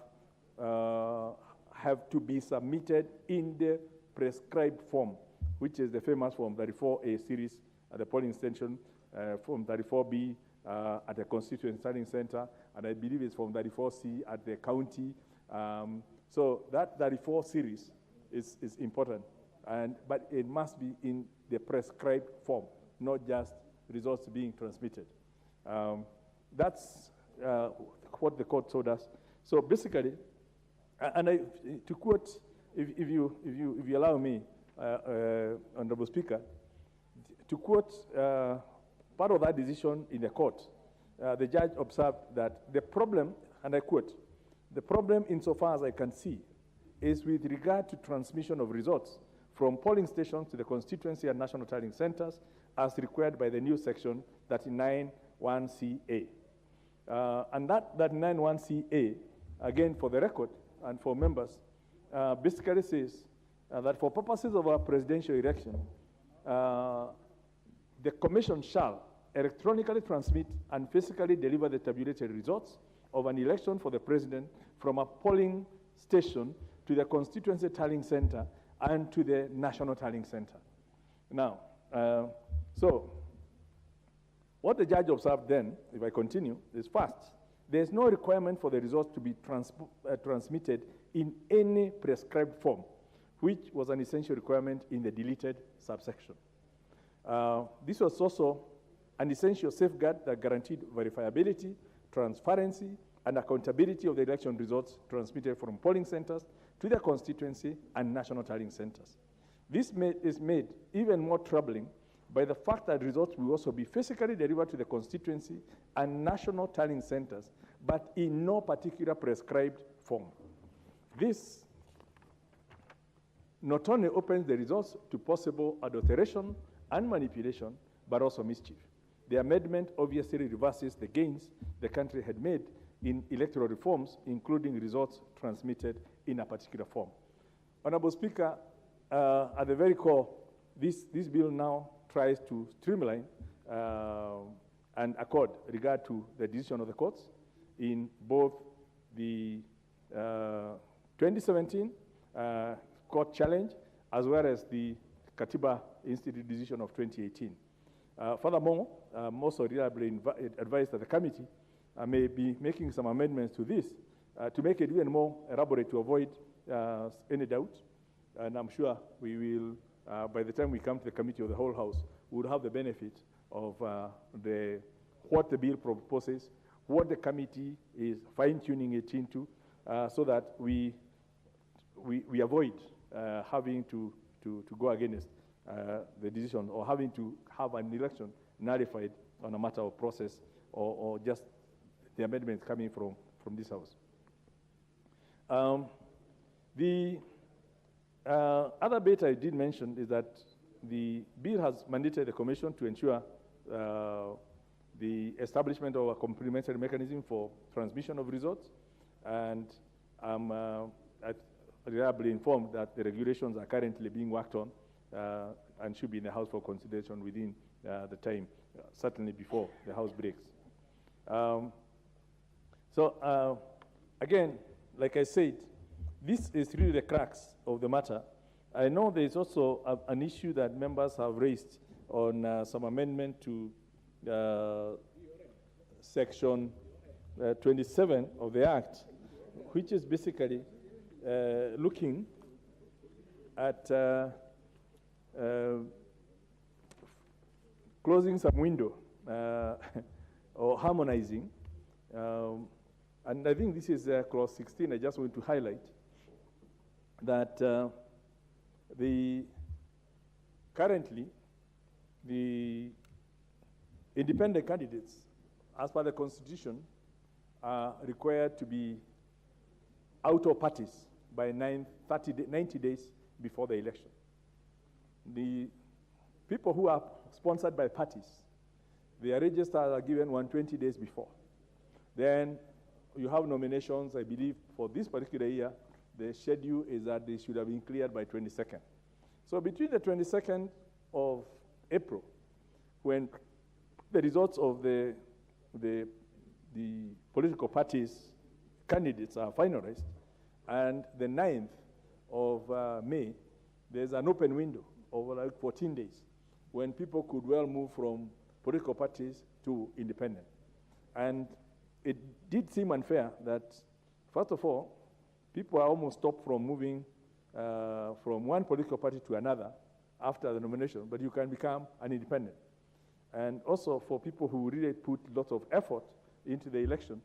Speaker 15: to be submitted in the prescribed form, which is the famous Form 34A series at the polling station, Form 34B at the Constituency Tallying Center, and I believe it's Form 34C at the county. So that 34 series is important, but it must be in the prescribed form, not just results being transmitted. That's what the court told us. So basically, and to quote, if you allow me, Honorable Speaker, to quote part of that decision in the court, the judge observed that the problem, and I quote, "The problem insofar as I can see is with regard to transmission of results from polling stations to the constituency and national tallying centers as required by the new section 39(1)(ca). And that 39(1)(ca), again for the record and for members, basically says that for purposes of our presidential election, the commission shall electronically transmit and physically deliver the tabulated results of an election for the president from a polling station to the constituency tallying center, and to the national tallying center. Now, so what the judge observed then, if I continue, is first, there's no requirement for the results to be transmitted in any prescribed form, which was an essential requirement in the deleted subsection. This was also an essential safeguard that guaranteed verifiability, transparency, and accountability of the election results transmitted from polling centers to the constituency and national tallying centers. This is made even more troubling by the fact that results will also be physically delivered to the constituency and national tallying centers, but in no particular prescribed form. This not only opens the results to possible adulteration and manipulation, but also mischief. The amendment obviously reverses the gains the country had made in electoral reforms, including results transmitted in a particular form. Honorable Speaker, at the very core, this bill now tries to streamline and accord regard to the decision of the courts in both the 2017 court challenge as well as the Katiba Institute decision of 2018. Furthermore, most reliably advised that the committee may be making some amendments to this to make it even more elaborate to avoid any doubt. And I'm sure we will, by the time we come to the committee of the whole House, we will have the benefit of what the bill proposes, what the committee is fine-tuning it into, so that we avoid having to go against the decision or having to have an election nullified on a matter of process or just the amendments coming from this House. The other bit I did mention is that the bill has mandated the Commission to ensure the establishment of a complementary mechanism for transmission of results, and I'm reliably informed that the regulations are currently being worked on and should be in the House for consideration within the time, certainly before the House breaks. Again, like I said, this is really the crux of the matter. I know there is also an issue that members have raised on some amendment to Section 27 of the Act, which is basically looking at closing some window or harmonizing. And I think this is clause 16. I just want to highlight that currently the independent candidates, as per the Constitution, are required to be out of parties by 90 days before the election. The people who are sponsored by parties, their registers are given 120 days before. Then you have nominations, I believe, for this particular year. The schedule is that they should have been cleared by 22nd. So between the 22nd of April, when the results of the political parties' candidates are finalized, and the 9th of May, there's an open window of like 14 days when people could well move from political parties to independent. And it did seem unfair that, first of all, people are almost stopped from moving from one political party to another after the nomination, but you can become an independent. And also for people who really put lots of effort into the election,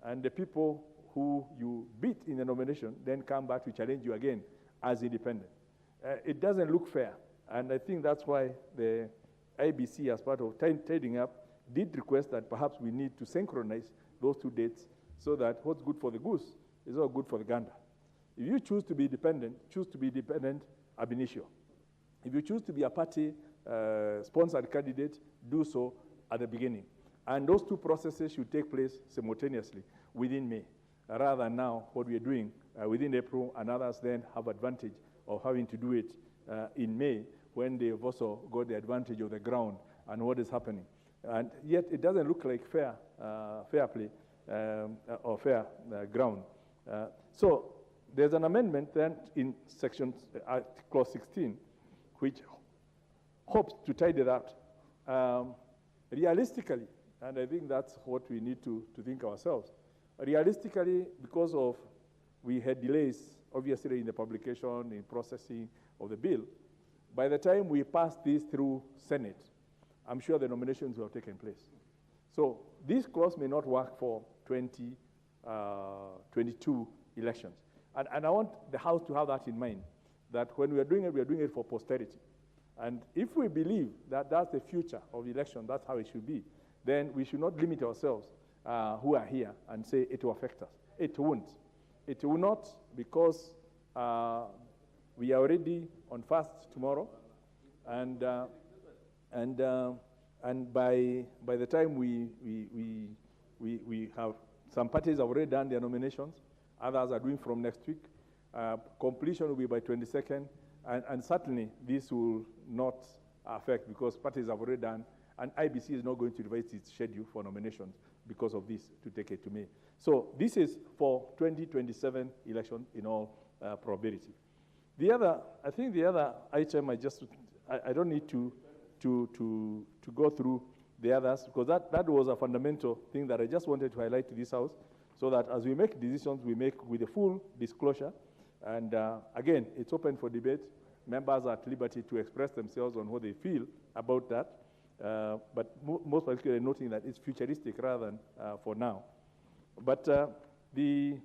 Speaker 15: and the people who you beat in the nomination then come back to challenge you again as independent. It doesn't look fair, and I think that's why the IBC, as part of tidying up, did request that perhaps we need to synchronize those two dates so that what's good for the goose is all good for the gander. If you choose to be independent, choose to be independent ab initio. If you choose to be a party sponsored candidate, do so at the beginning. And those two processes should take place simultaneously within May, rather than now what we are doing within April, and others then have advantage of having to do it in May when they've also got the advantage of the ground and what is happening. And yet it doesn't look like fair play or fair ground. So there's an amendment then in section clause 16, which hopes to tidy that realistically, and I think that's what we need to think ourselves. Realistically, because of we had delays, obviously, in the publication, in processing of the bill, by the time we pass this through Senate, I'm sure the nominations will have taken place. So this clause may not work for 2022 elections. And I want the House to have that in mind, that when we are doing it for posterity. And if we believe that that's the future of the election, that's how it should be, then we should not limit ourselves who are here and say it will affect us. It won't. It will not, because we are already on fast tomorrow, and by the time we have, some parties have already done their nominations, others are doing from next week. Completion will be by 22nd, and certainly this will not affect, because parties have already done, and IBC is not going to revise its schedule for nominations because of this, to take it to May. So this is for 2027 election in all probability. The other, I think the other item, I don't need to go through the others, because that was a fundamental thing that I just wanted to highlight to this House, so that as we make decisions, we make with a full disclosure. And again, it's open for debate. Members are at liberty to express themselves on what they feel about that, but most particularly noting that it's futuristic rather than for now. But the